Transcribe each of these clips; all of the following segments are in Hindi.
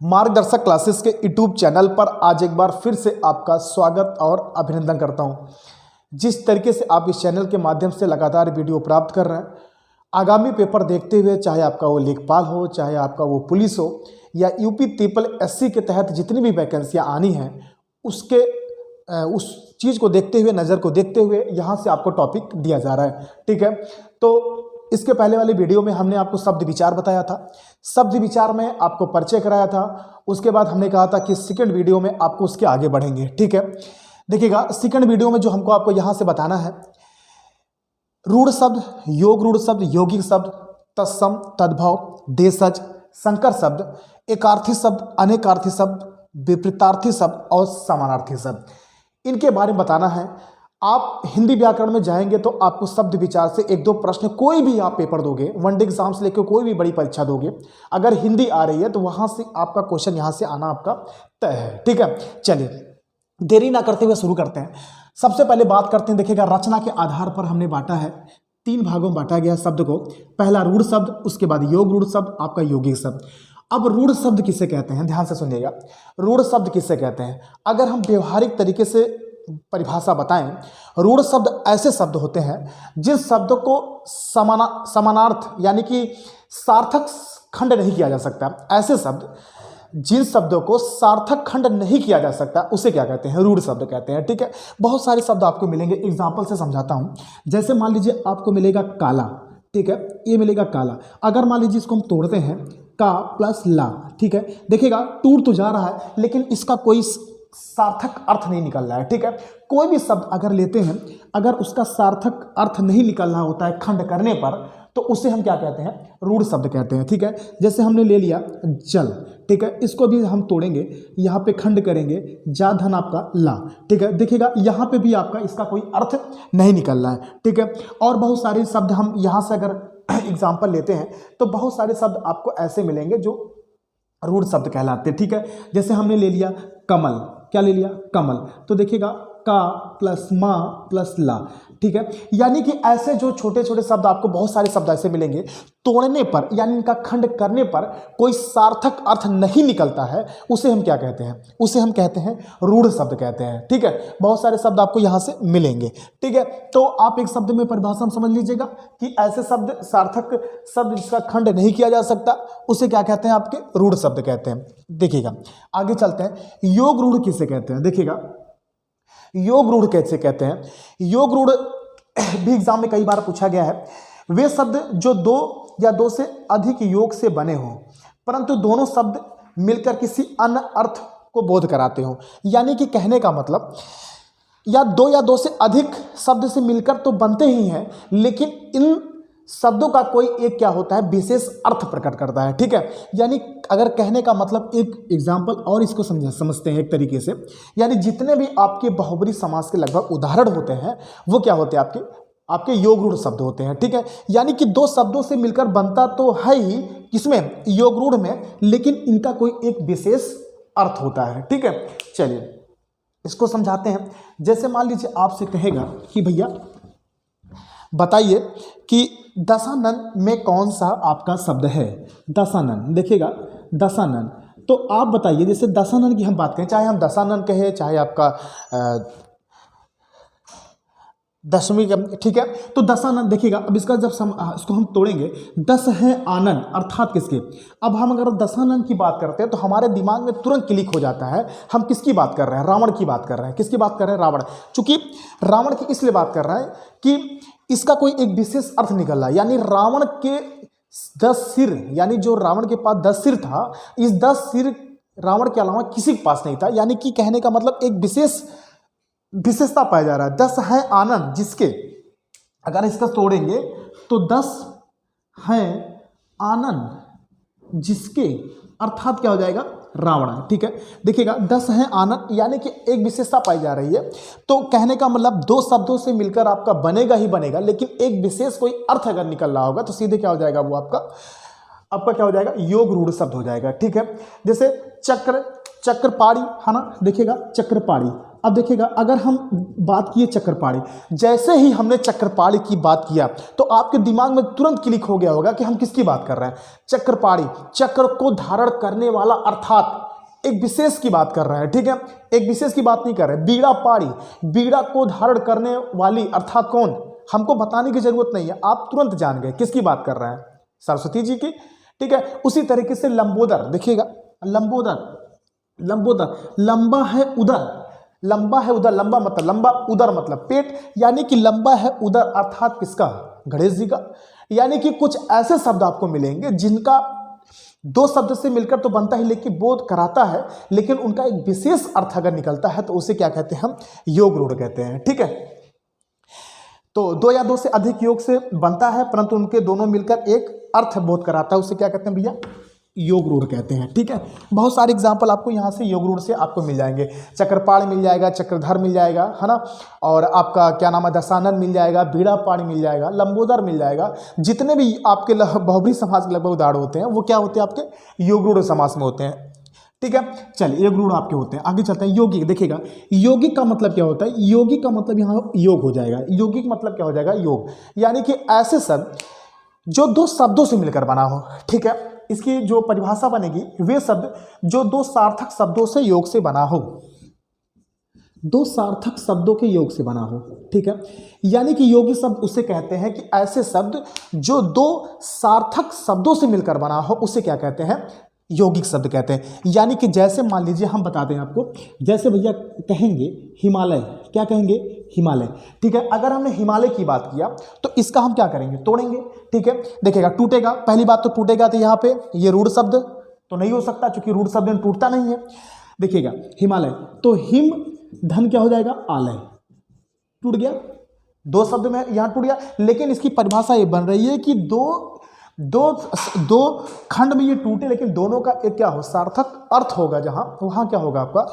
मार्गदर्शक क्लासेस के यूट्यूब चैनल पर आज एक बार फिर से आपका स्वागत और अभिनंदन करता हूं। जिस तरीके से आप इस चैनल के माध्यम से लगातार वीडियो प्राप्त कर रहे हैं, आगामी पेपर देखते हुए, चाहे आपका वो लेखपाल हो, चाहे आपका वो पुलिस हो या यूपी ट्रिपल एससी के तहत जितनी भी वैकेंसियाँ आनी हैं, उस चीज़ को देखते हुए, नज़र को देखते हुए यहाँ से आपको टॉपिक दिया जा रहा है। ठीक है, तो इसके पहले वाली वीडियो में हमने आपको शब्द विचार बताया था, शब्द विचार में आपको परिचय कराया था। उसके बाद हमने कहा था कि सेकंड वीडियो में आपको उसके आगे बढ़ेंगे। ठीक है, देखिएगा सेकंड वीडियो में जो हमको आपको यहाँ से बताना है, रूढ़ शब्द, योग रूढ़ शब्द, यौगिक शब्द, तत्सम, तद्भव, देशज, संकर शब्द, एकार्थी शब्द, अनेकार्थी शब्द, विपरीतार्थी शब्द और समानार्थी शब्द, इनके बारे में बताना है। आप हिंदी व्याकरण में जाएंगे तो आपको शब्द विचार से एक दो प्रश्न, कोई भी आप पेपर दोगे, वनडे एग्जाम से लेकर कोई भी बड़ी परीक्षा दोगे, अगर हिंदी आ रही है तो वहां से आपका क्वेश्चन यहां से आना आपका तय है। ठीक है, चलिए देरी ना करते हुए शुरू करते हैं। सबसे पहले बात करते हैं, देखिएगा रचना के आधार पर हमने बांटा है, 3 भागों में बांटा गया शब्द को। पहला रूढ़ शब्द, उसके बाद योग रूढ़ शब्द, आपका यौगिक शब्द। अब रूढ़ शब्द किसे कहते हैं, ध्यान से सुनिएगा। रूढ़ शब्द किसे कहते हैं, अगर हम व्यवहारिक तरीके से परिभाषा बताएं, रूढ़ शब्द ऐसे शब्द होते हैं जिन शब्दों को समानार्थ यानी कि सार्थक खंड नहीं किया जा सकता। ऐसे शब्द जिन शब्दों को सार्थक खंड नहीं किया जा सकता, उसे क्या कहते हैं, रूढ़ शब्द कहते हैं। ठीक है, बहुत सारे शब्द आपको मिलेंगे, एग्जाम्पल से समझाता हूं। जैसे मान लीजिए आपको मिलेगा काला, ठीक है, ये मिलेगा काला। अगर मान लीजिए इसको हम तोड़ते हैं, का प्लस ला, ठीक है, देखिएगा टूट तो जा रहा है लेकिन इसका कोई सार्थक अर्थ नहीं निकल रहा है। ठीक है, कोई भी शब्द अगर लेते हैं, अगर उसका सार्थक अर्थ नहीं निकल रहा होता है खंड करने पर, तो उसे हम क्या कहते हैं, रूढ़ शब्द कहते हैं। ठीक है, जैसे हमने ले लिया जल, ठीक है, इसको भी हम तोड़ेंगे, यहाँ पे खंड करेंगे, जा धन आपका ला, ठीक है, देखिएगा यहाँ पे भी आपका इसका कोई अर्थ नहीं निकल रहा है। ठीक है, और बहुत सारे शब्द हम यहाँ से अगर एग्जाम्पल लेते हैं तो बहुत सारे शब्द आपको ऐसे मिलेंगे जो रूढ़ शब्द कहलाते हैं। ठीक है, जैसे हमने ले लिया कमल, क्या ले लिया, कमल, तो देखिएगा का प्लस मा प्लस ला। ठीक है, यानी कि ऐसे जो छोटे छोटे शब्द आपको बहुत सारे शब्द ऐसे मिलेंगे, तोड़ने पर यानी इनका खंड करने पर कोई सार्थक अर्थ नहीं निकलता है, उसे हम क्या कहते हैं, उसे हम कहते हैं रूढ़ शब्द कहते हैं। ठीक है, बहुत सारे शब्द आपको यहाँ से मिलेंगे। ठीक है, तो आप एक शब्द में परिभाषा समझ लीजिएगा कि ऐसे शब्द, सार्थक शब्द जिसका खंड नहीं किया जा सकता, उसे क्या कहते हैं, आपके रूढ़ शब्द कहते हैं। देखिएगा आगे चलते हैं, योग रूढ़ किसे कहते हैं। देखिएगा योग रूढ़ कैसे कहते हैं, योग रूढ़ भी एग्जाम में कई बार पूछा गया है। वे शब्द जो 2 या 2 से अधिक योग से बने हों, परंतु दोनों शब्द मिलकर किसी अन्य अर्थ को बोध कराते हों। यानी कि कहने का मतलब, या 2 या 2 से अधिक शब्द से मिलकर तो बनते ही हैं, लेकिन इन शब्दों का कोई एक क्या होता है, विशेष अर्थ प्रकट करता है। ठीक है, यानी अगर कहने का मतलब, एक एग्जाम्पल और इसको समझते हैं एक तरीके से, यानी जितने भी आपके बहुब्री समास के लगभग उदाहरण होते हैं, वो क्या होते हैं, आपके योग रूढ़ शब्द होते हैं। ठीक है, यानी कि 2 शब्दों से मिलकर बनता तो है ही, किसमें, योग रूढ़ में, लेकिन इनका कोई एक विशेष अर्थ होता है। ठीक है, चलिए इसको समझाते हैं। जैसे मान लीजिए आपसे कहेगा कि भैया बताइए कि दशानन में कौन सा आपका शब्द है, दशानन, देखिएगा दशानन, तो आप बताइए, जैसे दशानन की हम बात करें, चाहे हम दशानन कहें, चाहे आपका दशमी का, ठीक है, तो दशानन, देखिएगा अब इसका जब इसको हम तोड़ेंगे, 10 है आनंद, अर्थात किसके। अब हम अगर दशानन की बात करते हैं तो हमारे दिमाग में तुरंत क्लिक हो जाता है, हम किसकी बात कर रहे हैं, रावण की बात कर रहे हैं। किसकी बात कर रहे हैं, रावण। चूंकि रावण की इसलिए बात कर रहा है कि इसका कोई एक विशेष अर्थ निकल रहा है, यानी रावण के 10 सिर, यानी जो रावण के पास 10 सिर था, इस 10 सिर रावण के अलावा किसी के पास नहीं था। यानी कि कहने का मतलब एक विशेषता पाया जा रहा है। 10 है आनंद जिसके, अगर इसका तोड़ेंगे तो 10 है आनंद जिसके, अर्थात क्या हो जाएगा, रावण। ठीक है, देखिएगा 10 है आनंद, यानी कि एक विशेषता पाई जा रही है। तो कहने का मतलब 2 शब्दों से मिलकर आपका बनेगा ही बनेगा, लेकिन एक विशेष कोई अर्थ अगर निकल रहा होगा तो सीधे क्या हो जाएगा, वो आपका क्या हो जाएगा, योग रूढ़ शब्द हो जाएगा। ठीक है, जैसे चक्रपाणी है ना, देखिएगा चक्रपाणी, अब देखिएगा, अगर हम बात किए चक्रपाणी, जैसे ही हमने चक्रपाणी की बात किया तो आपके दिमाग में तुरंत क्लिक हो गया होगा कि हम किसकी बात कर रहे हैं। चक्रपाणी, चक्र को धारण करने वाला, अर्थात एक विशेष की बात कर रहे हैं, ठीक है, एक विशेष की बात नहीं कर रहे। बीड़ा पाड़ी, बीड़ा को धारण करने वाली, अर्थात कौन, हमको बताने की जरूरत नहीं है, आप तुरंत जान गए किसकी बात कर रहे हैं, सरस्वती जी की, ठीक है। उसी तरीके से लंबोदर, देखिएगा लंबोदर, लंबोदर लंबा है उदर, लंबा है उदर, लंबा मतलब लंबा, उदर मतलब पेट, यानी कि लंबा है उदर अर्थात किसका, गणेश जी का। यानी कि कुछ ऐसे शब्द आपको मिलेंगे जिनका दो शब्द से मिलकर तो बनता ही, लेकिन बोध कराता है, लेकिन उनका एक विशेष अर्थ अगर निकलता है तो उसे क्या कहते हैं, हम योग रूढ़ कहते हैं, ठीक है। तो दो या दो से अधिक योग से बनता है, परंतु उनके दोनों मिलकर एक अर्थ बोध कराता है, उसे क्या कहते हैं भैया, योग रूढ़ कहते हैं, ठीक है। बहुत सारे एग्जाम्पल आपको यहाँ से योग रूढ़ से आपको मिल जाएंगे। चक्रपाण मिल जाएगा, चक्रधर मिल जाएगा, है ना, और आपका क्या नाम है, दशानन मिल जाएगा, बीड़ा पाणी मिल जाएगा, लंबोदर मिल जाएगा। जितने भी आपके बहुब्री समाज के लगभग उदाहरण होते हैं वो क्या होते हैं, आपके योग रूढ़ समास में होते हैं, ठीक है। चलिए योग रूढ़ आपके होते हैं, आगे चलते हैं। योगी, देखिएगा योगिक का मतलब क्या होता है, योगिक का मतलब यहाँ योग हो जाएगा। योगिक मतलब क्या हो जाएगा, योग, यानी कि ऐसे शब्द जो दो शब्दों से मिलकर बना हो, ठीक है। इसकी जो परिभाषा बनेगी, वे शब्द जो दो सार्थक शब्दों से योग से बना हो, दो सार्थक शब्दों के योग से बना हो, ठीक है। यानी कि योगी शब्द उसे कहते हैं कि ऐसे शब्द जो दो सार्थक शब्दों से मिलकर बना हो, उसे क्या कहते हैं, यौगिक शब्द कहते हैं। यानी कि जैसे मान लीजिए हम बताते हैं आपको, जैसे भैया कहेंगे हिमालय, क्या कहेंगे, हिमालय, ठीक है। अगर हमने हिमालय की बात किया तो इसका हम क्या करेंगे, तोड़ेंगे, ठीक है। देखिएगा टूटेगा, पहली बात तो टूटेगा, तो यहाँ पे ये रूढ़ शब्द तो नहीं हो सकता, क्योंकि रूढ़ शब्द में टूटता नहीं है। देखिएगा हिमालय, तो हिम धन क्या हो जाएगा, आलय, टूट गया, दो शब्द में यहाँ टूट गया। लेकिन इसकी परिभाषा ये बन रही है कि दो खंड में ये टूटे, लेकिन दोनों का एक क्या हो, सार्थक अर्थ होगा, जहां वहां क्या होगा आपका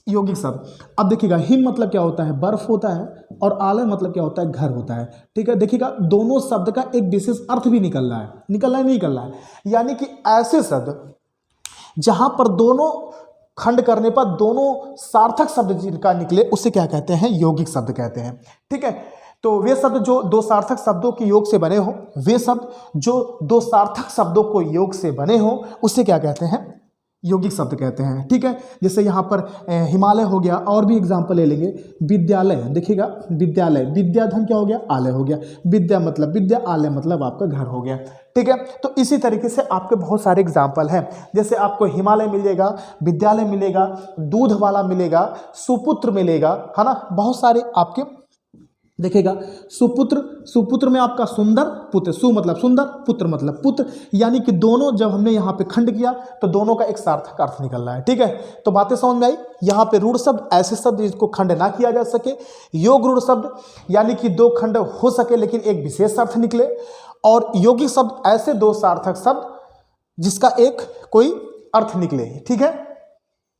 यौगिक शब्द। अब देखिएगा हिम मतलब क्या होता है, बर्फ होता है, और आलय मतलब क्या होता है, घर होता है, ठीक है। देखिएगा दोनों शब्द का एक विशेष अर्थ भी निकल रहा है, नहीं निकल रहा है। यानी कि ऐसे शब्द जहां पर दोनों खंड करने पर दोनों सार्थक शब्द जिनका निकले, उसे क्या कहते हैं, यौगिक शब्द कहते हैं, ठीक है। तो वे शब्द जो दो सार्थक शब्दों के योग से बने हो, वे शब्द जो दो सार्थक शब्दों को योग से बने हो, उसे क्या कहते हैं, यौगिक शब्द कहते हैं, ठीक है। जैसे यहाँ पर हिमालय हो गया, और भी एग्जाम्पल ले लेंगे, विद्यालय, देखिएगा विद्यालय, विद्याधन क्या हो गया, आलय हो गया, विद्या मतलब विद्या, आलय मतलब आपका घर हो गया, ठीक है। तो इसी तरीके से आपके बहुत सारे एग्जाम्पल हैं, जैसे आपको हिमालय मिलेगा, विद्यालय मिलेगा, दूध वाला मिलेगा, सुपुत्र मिलेगा, है ना, बहुत सारे आपके देखिएगा। सुपुत्र, सुपुत्र में आपका सुंदर, पुत्र, सु मतलब सुंदर, पुत्र मतलब पुत्र, यानी कि दोनों जब हमने यहाँ पे खंड किया तो दोनों का एक सार्थक अर्थ निकल रहा है, ठीक है। तो बातें समझ में आई। यहाँ पे रूढ़ शब्द ऐसे शब्द जिसको खंड ना किया जा सके, योग रूढ़ शब्द यानी कि दो खंड हो सके लेकिन एक विशेष अर्थ निकले, और यौगिक शब्द ऐसे दो सार्थक शब्द जिसका एक कोई अर्थ निकले, ठीक है।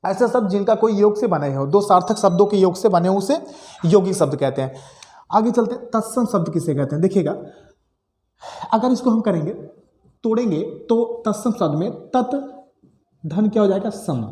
ऐसे शब्द जिनका कोई योग से बने हो, दो सार्थक शब्दों के योग से बने हो, उसे यौगिक शब्द कहते हैं। आगे चलते, तत्सम शब्द किसे कहते हैं, देखिएगा अगर इसको हम करेंगे, तोड़ेंगे, तो तत्सम शब्द में तत् धन क्या हो जाएगा, सम,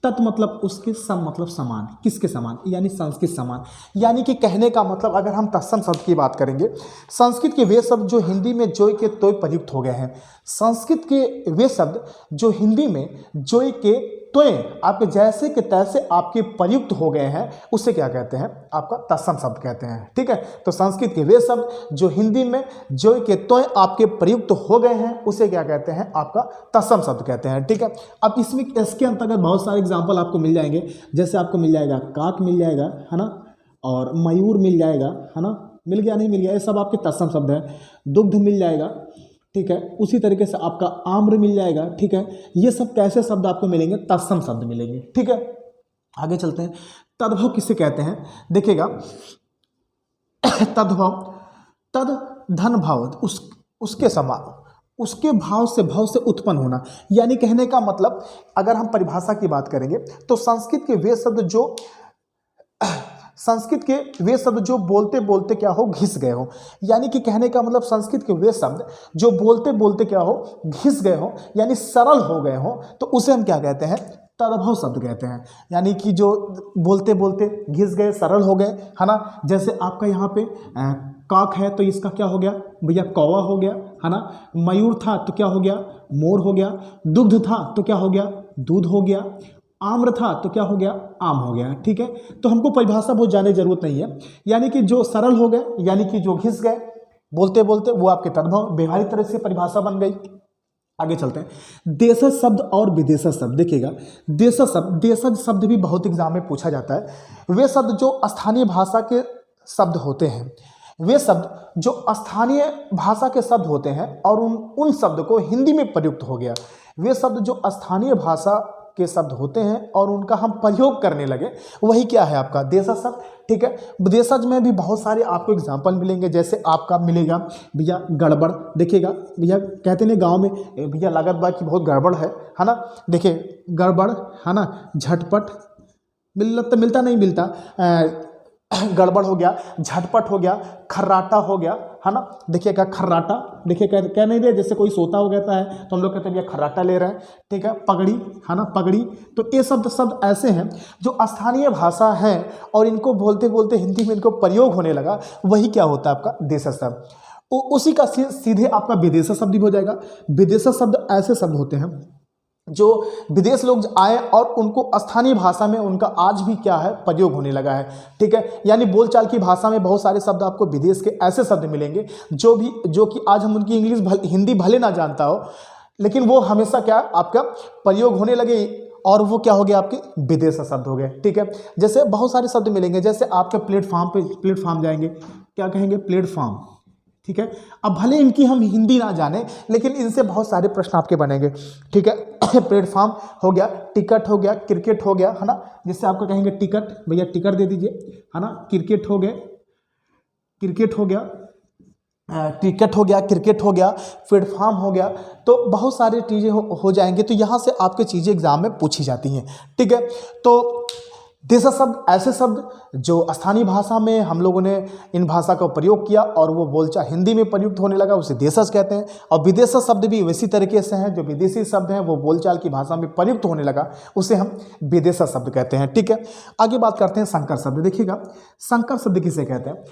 तत् मतलब उसके, सम मतलब समान, किसके समान, यानी संस्कृत समान। यानी कि कहने का मतलब, अगर हम तत्सम शब्द की बात करेंगे, संस्कृत के वे शब्द जो हिंदी में जोय के तोय प्रयुक्त हो गए हैं, संस्कृत के वे शब्द जो हिंदी में जोय के तोय आपके जैसे के तैसे आपके प्रयुक्त हो गए हैं, उसे क्या कहते हैं, आपका तत्सम शब्द कहते हैं, ठीक है। तो संस्कृत के वे शब्द जो हिंदी में जोय के तोय आपके प्रयुक्त हो गए हैं, उसे क्या कहते हैं, आपका तत्सम शब्द कहते हैं, ठीक है। अब इसमें इसके अंतर्गत बहुत सारे एग्जाम्पल आपको मिल जाएंगे, जैसे आपको मिल जाएगा काक मिल जाएगा, है ना, और मयूर मिल जाएगा, है ना, मिल गया नहीं मिल गया, ये सब आपके तत्सम शब्द है। दुग्ध मिल जाएगा, ठीक है। उसी तरीके से आपका आम्र मिल जाएगा, ठीक है। ये सब कैसे शब्द आपको मिलेंगे, तत्सम शब्द मिलेंगे, ठीक है। आगे चलते हैं, तद्भव किसे कहते हैं, देखिएगा तद्भव, तद धन भाव, उसके समान, उसके भाव से उत्पन्न होना। यानी कहने का मतलब, अगर हम परिभाषा की बात करेंगे तो संस्कृत के वे शब्द जो संस्कृत के वे शब्द जो बोलते बोलते क्या हो घिस गए हो, यानी कि कहने का मतलब संस्कृत के वे शब्द जो बोलते बोलते क्या हो घिस गए हो, यानी सरल हो गए हो, तो उसे हम क्या कहते हैं, तद्भव शब्द कहते हैं। यानी कि जो बोलते बोलते घिस गए, सरल हो गए, है ना। जैसे आपका यहाँ पे काक है तो इसका क्या हो गया भैया, कौवा हो गया, है ना। मयूर था तो क्या हो गया, मोर हो गया। दुग्ध था तो क्या हो गया, दूध हो गया। आम्र था तो क्या हो गया, आम हो गया। ठीक है, तो हमको परिभाषा बहुत जाने की जरूरत नहीं है। यानी कि जो सरल हो गए, यानी कि जो घिस गए बोलते बोलते, वो आपके तद्भव व्यवहारिक तरह से परिभाषा बन गई। आगे चलते हैं। देशज शब्द और विदेशज शब्द। देखिएगा, देशज शब्द भी बहुत एग्जाम में पूछा जाता है। वे शब्द जो स्थानीय भाषा के शब्द होते हैं, वे शब्द जो स्थानीय भाषा के शब्द होते हैं और उन शब्द को हिंदी में प्रयुक्त हो गया। वे शब्द जो स्थानीय भाषा के शब्द होते हैं और उनका हम प्रयोग करने लगे, वही क्या है आपका देशज शब्द। ठीक है, देशज में भी बहुत सारे आपको एग्जाम्पल मिलेंगे। जैसे आपका मिलेगा भैया गड़बड़। देखिएगा भैया, कहते हैं गांव में भैया लागत बा कि बहुत गड़बड़ है ना। देखिए गड़बड़, है ना। झटपट मिलता नहीं मिलता, गड़बड़ हो गया, झटपट हो गया, खर्राटा हो गया, है ना। देखिएगा खर्राटा, देखिए कह नहीं रहे, जैसे कोई सोता हो गया है तो हम लोग कहते हैं भैया खर्राटा ले रहे हैं। ठीक है, पगड़ी, है ना, पगड़ी। तो ये शब्द ऐसे हैं जो स्थानीय भाषा है और इनको बोलते बोलते हिंदी में इनको प्रयोग होने लगा, वही क्या होता है आपका देशज शब्द। उसी का सीधे आपका विदेशज शब्द भी हो जाएगा। विदेशज शब्द ऐसे शब्द होते हैं जो विदेश लोग आए और उनको स्थानीय भाषा में उनका आज भी क्या है प्रयोग होने लगा है। ठीक है, यानी बोलचाल की भाषा में बहुत सारे शब्द आपको विदेश के ऐसे शब्द मिलेंगे जो कि आज हम उनकी हिंदी भले ना जानता हो, लेकिन वो हमेशा क्या आपका प्रयोग होने लगे और वो क्या हो गया आपके विदेश शब्द हो गए। ठीक है, जैसे बहुत सारे शब्द मिलेंगे। जैसे आपके प्लेटफार्म जाएंगे, क्या कहेंगे, प्लेटफार्म। ठीक है, अब भले इनकी हम हिंदी ना जाने, लेकिन इनसे बहुत सारे प्रश्न आपके बनेंगे। ठीक है, प्लेटफॉर्म हो गया, टिकट हो गया, क्रिकेट हो गया, है ना। जिससे आपको कहेंगे टिकट, भैया टिकट दे दीजिए, है ना। क्रिकेट हो गया, टिकट हो गया, प्लेटफॉर्म हो गया। तो बहुत सारी चीज़ें हो जाएंगे। तो यहाँ से आपके चीज़ें एग्जाम में पूछी जाती हैं। ठीक है, तो देशज शब्द ऐसे शब्द जो स्थानीय भाषा में हम लोगों ने इन भाषा का प्रयोग किया और वो बोलचाल हिंदी में प्रयुक्त होने लगा, उसे देशज कहते हैं। और विदेशज शब्द भी वैसी तरीके से हैं, जो विदेशी शब्द हैं वो बोलचाल की भाषा में प्रयुक्त होने लगा, उसे हम विदेशज शब्द कहते हैं। ठीक है, आगे बात करते हैं संकर शब्द। देखिएगा संकर शब्द किसे कहते हैं।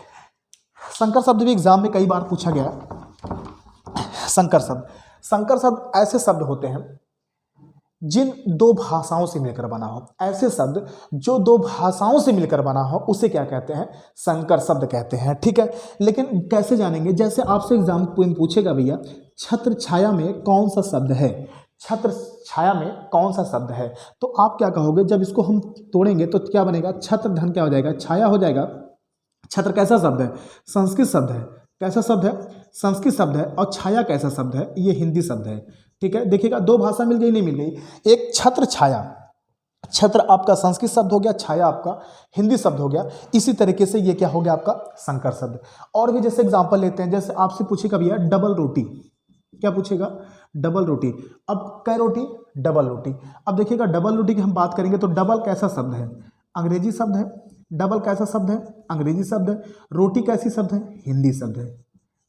संकर शब्द भी एग्जाम में कई बार पूछा गया। संकर शब्द ऐसे शब्द होते हैं जिन दो भाषाओं से मिलकर बना हो। ऐसे शब्द जो दो भाषाओं से मिलकर बना हो, उसे क्या कहते हैं, संकर शब्द कहते हैं। ठीक है, लेकिन कैसे जानेंगे। जैसे आपसे एग्जाम पूछेगा भैया छत्र छाया में कौन सा शब्द है, छत्र छाया में कौन सा शब्द है, तो आप क्या कहोगे। जब इसको हम तोड़ेंगे तो क्या बनेगा, छत्र धन क्या हो जाएगा, छाया हो जाएगा। छत्र कैसा शब्द है, संस्कृत शब्द है। कैसा शब्द है, संस्कृत शब्द है। और छाया कैसा शब्द है, ये हिंदी शब्द है। ठीक है, देखिएगा दो भाषा मिल गई, नहीं मिल गई। एक छत्र छाया, छत्र आपका संस्कृत शब्द हो गया, छाया आपका हिंदी शब्द हो गया। इसी तरीके से ये क्या हो गया आपका संकर शब्द। और भी जैसे एग्जांपल लेते हैं, जैसे आपसे पूछेगा भैया डबल रोटी, क्या पूछेगा, डबल रोटी। अब कै रोटी, डबल रोटी। अब देखिएगा डबल रोटी की हम बात करेंगे तो डबल कैसा शब्द है, अंग्रेजी शब्द है। डबल कैसा शब्द है, अंग्रेजी शब्द है। रोटी कैसी शब्द है, हिंदी शब्द है।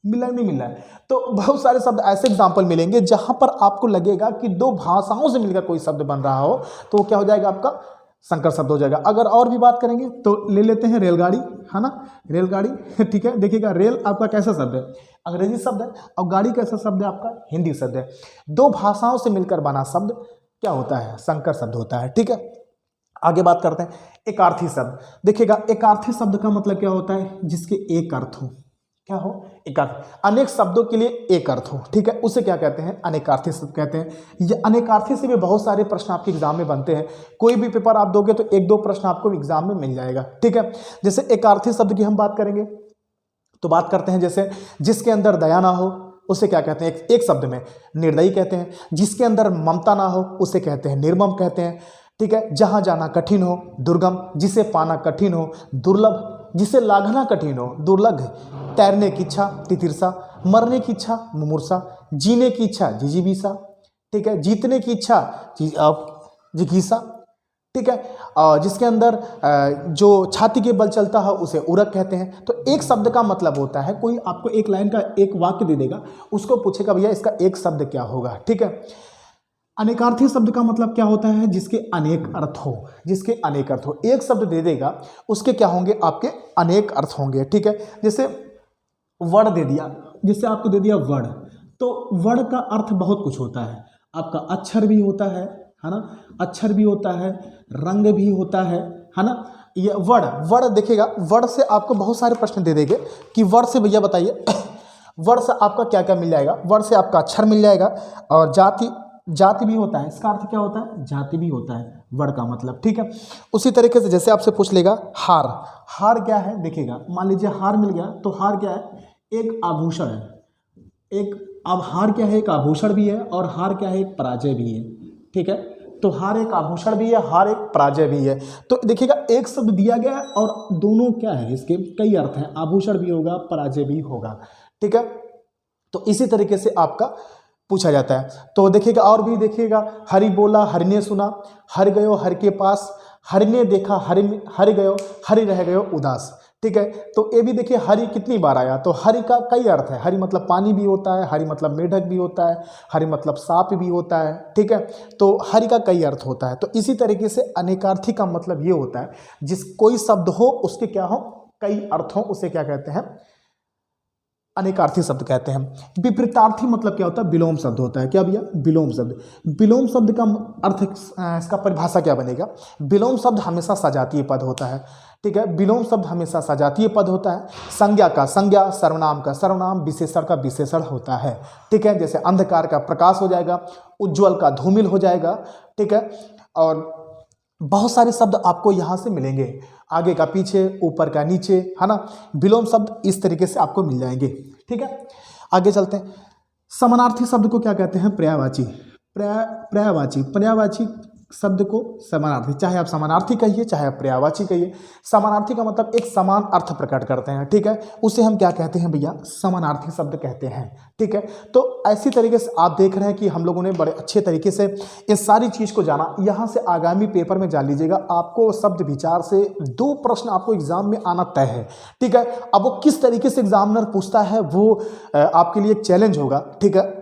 मिला नहीं मिला है। तो बहुत सारे शब्द ऐसे एग्जाम्पल मिलेंगे जहां पर आपको लगेगा कि दो भाषाओं से मिलकर कोई शब्द बन रहा हो, तो वो क्या हो जाएगा आपका संकर शब्द हो जाएगा। अगर और भी बात करेंगे तो ले लेते हैं रेलगाड़ी, है ना, रेलगाड़ी। ठीक है, देखिएगा रेल आपका कैसा शब्द है, अंग्रेजी शब्द है। और गाड़ी कैसा शब्द है आपका, हिंदी शब्द है। दो भाषाओं से मिलकर बना शब्द क्या होता है, संकर शब्द होता है। ठीक है, आगे बात करते हैं एकार्थी शब्द। देखिएगा एकार्थी शब्द का मतलब क्या होता है, जिसके एक अर्थ हो, क्या हो, एक अर्थ। अनेक शब्दों के लिए एक अर्थ हो। ठीक है, उसे क्या कहते हैं, अनेकार्थी शब्द कहते हैं। ये अनेकार्थी से भी बहुत सारे प्रश्न आपके एग्जाम में बनते हैं। कोई भी पेपर आप दोगे तो एक दो प्रश्न आपको एग्जाम में मिल जाएगा। ठीक है, जैसे एकार्थी शब्द की हम बात करेंगे तो बात करते हैं जैसे जिसके अंदर दया ना हो उसे क्या कहते हैं, एक शब्द में निर्दयी कहते हैं। जिसके अंदर ममता ना हो उसे कहते हैं निर्मम कहते हैं। ठीक है, जहाँ जाना कठिन हो दुर्गम, जिसे पाना कठिन हो दुर्लभ, जिसे लाघना कठिन हो दुर्लभ, तैरने की इच्छा तितिरसा, मरने की इच्छा मुमूर्षा, जीने की इच्छा जिजीविषा। ठीक है, जीतने की इच्छा जिगीषा। ठीक है। जिसके अंदर जो छाती के बल चलता है उसे उरक कहते हैं। तो एक शब्द का मतलब होता है, कोई आपको एक लाइन का एक वाक्य दे देगा, उसको पूछेगा भैया इसका एक शब्द क्या होगा, ठीक है। अनेकार्थी शब्द का मतलब क्या होता है, जिसके अनेक अर्थ हो, जिसके अनेक अर्थ हो। एक शब्द दे देगा उसके क्या होंगे, आपके अनेक अर्थ होंगे, ठीक है। जैसे वर्ण दे दिया, जिससे आपको दे दिया वर्ण, तो वर्ण का अर्थ बहुत कुछ होता है। आपका अक्षर भी होता है ना, अक्षर भी होता है, रंग भी होता है ना। ये वर्ण देखिएगा, वर्ण से आपको बहुत सारे प्रश्न दे देंगे कि वर्ण से भैया बताइए वर्ण से आपका क्या क्या मिल जाएगा। वर्ण से आपका अक्षर मिल जाएगा, और जाति भी होता है। इसका अर्थ क्या होता है, जाति भी होता है वर्ण का मतलब, ठीक है। उसी तरीके से जैसे आपसे पूछ लेगा हार क्या है, देखिएगा मान लीजिए हार मिल गया, तो हार क्या है, एक आभूषण है। अब हार क्या है, एक आभूषण भी है, और हार क्या है, एक पराजय भी है, ठीक है। तो हार एक आभूषण भी है, हार एक पराजय भी है। तो देखिएगा एक शब्द दिया गया है और दोनों क्या है, इसके कई अर्थ हैं, आभूषण भी होगा, पराजय भी होगा, ठीक है। तो इसी तरीके से आपका पूछा जाता है। तो देखिएगा और भी देखिएगा, हरि बोला हरि ने सुना, हर गयो हर के पास, हरि ने देखा हरि गयो हरि रह गयो उदास, ठीक है। तो ये भी देखिए हरि कितनी बार आया, तो हरि का कई अर्थ है। हरि मतलब पानी भी होता है, हरि मतलब मेढक भी होता है, हरि मतलब सांप भी होता है, ठीक है। तो हरि का कई अर्थ होता है। तो इसी तरीके से अनेकार्थी का मतलब ये होता है, जिस कोई शब्द हो उसके क्या हो, कई अर्थ हो, उसे क्या कहते हैं, अनेकार्थी शब्द कहते हैं। विपरीतार्थी मतलब क्या होता है, विलोम शब्द होता है। क्या भैया, विलोम शब्द। विलोम शब्द का अर्थ, इसका परिभाषा क्या बनेगा, विलोम शब्द हमेशा सजातीय पद होता है, ठीक है। विलोम शब्द हमेशा सजातीय पद होता है। संज्ञा का संज्ञा, सर्वनाम का सर्वनाम, विशेषण का विशेषण होता है, ठीक है। जैसे अंधकार का प्रकाश हो जाएगा, उज्ज्वल का धूमिल हो जाएगा, ठीक है। और बहुत सारे शब्द आपको यहाँ से मिलेंगे, आगे का पीछे, ऊपर का नीचे, है ना। विलोम शब्द इस तरीके से आपको मिल जाएंगे, ठीक है। आगे चलते हैं। समानार्थी शब्द को क्या कहते हैं, पर्यायवाची। पर्यायवाची शब्द को समानार्थी, चाहे आप समानार्थी कहिए चाहे आप पर्यायवाची कहिए। समानार्थी का मतलब एक समान अर्थ प्रकट करते हैं, ठीक है। उसे हम क्या कहते हैं भैया, समानार्थी शब्द कहते हैं, ठीक है। तो ऐसी तरीके से आप देख रहे हैं कि हम लोगों ने बड़े अच्छे तरीके से इस सारी चीज़ को जाना। यहाँ से आगामी पेपर में जान लीजिएगा, आपको शब्द विचार से 2 प्रश्न आपको एग्जाम में आना तय है, ठीक है। अब वो किस तरीके से एग्जामिनर पूछता है वो आपके लिए एक चैलेंज होगा, ठीक है।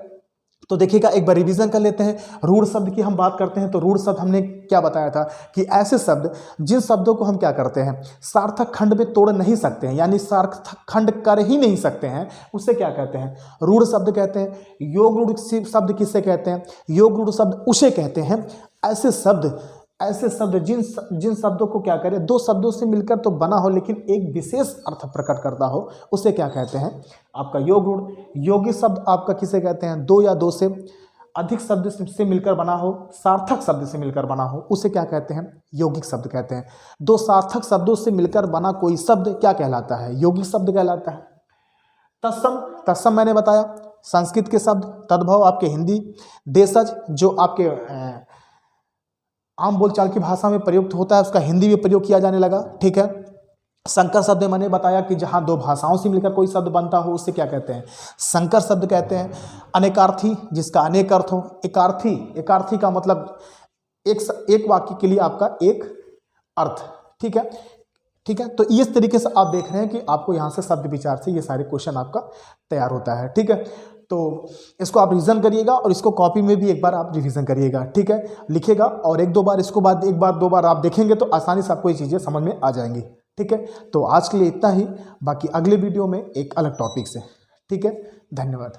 तो देखिएगा एक बार रिवीजन कर लेते हैं। रूढ़ शब्द की हम बात करते हैं, तो रूढ़ शब्द हमने क्या बताया था कि ऐसे शब्द जिन शब्दों को हम क्या करते हैं, सार्थक खंड में तोड़ नहीं सकते हैं, यानी सार्थक खंड कर ही नहीं सकते हैं, उसे क्या कहते हैं, रूढ़ शब्द कहते हैं। योग रूढ़ शब्द किसे कहते हैं, योग रूढ़ शब्द उसे कहते हैं। ऐसे शब्द जिन शब्दों को क्या करें, 2 शब्दों से मिलकर तो बना हो लेकिन एक विशेष अर्थ प्रकट करता हो, उसे क्या कहते हैं, आपका योग रूढ़। योगी शब्द आपका किसे कहते हैं, 2 या 2 से अधिक शब्द से मिलकर बना हो, सार्थक शब्द से मिलकर बना हो, उसे क्या कहते हैं, यौगिक शब्द कहते हैं। 2 सार्थक शब्दों से मिलकर बना कोई शब्द क्या कहलाता है, यौगिक शब्द कहलाता है। तत्सम मैंने बताया, संस्कृत के शब्द। तद्भव आपके हिंदी। देशज जो आपके आम बोलचाल की भाषा में प्रयुक्त होता है, उसका हिंदी में प्रयोग किया जाने लगा, ठीक है। संकर शब्द मैंने बताया कि जहाँ 2 भाषाओं से मिलकर कोई शब्द बनता हो, उससे क्या कहते हैं, संकर शब्द कहते हैं। अनेकार्थी, जिसका अनेक अर्थ हो। एकार्थी का मतलब एक वाक्य के लिए आपका एक अर्थ, ठीक है, ठीक है। तो इस तरीके से आप देख रहे हैं कि आपको यहाँ से शब्द विचार से ये सारे क्वेश्चन आपका तैयार होता है, ठीक है। तो इसको आप रिवीजन करिएगा और इसको कॉपी में भी एक बार आप रिवीजन करिएगा, ठीक है। लिखेगा और 1-2 बार, इसको बाद 1 बार 2 बार आप देखेंगे तो आसानी से आपको ये चीज़ें समझ में आ जाएंगी, ठीक है। तो आज के लिए इतना ही, बाकी अगले वीडियो में एक अलग टॉपिक से, ठीक है। धन्यवाद।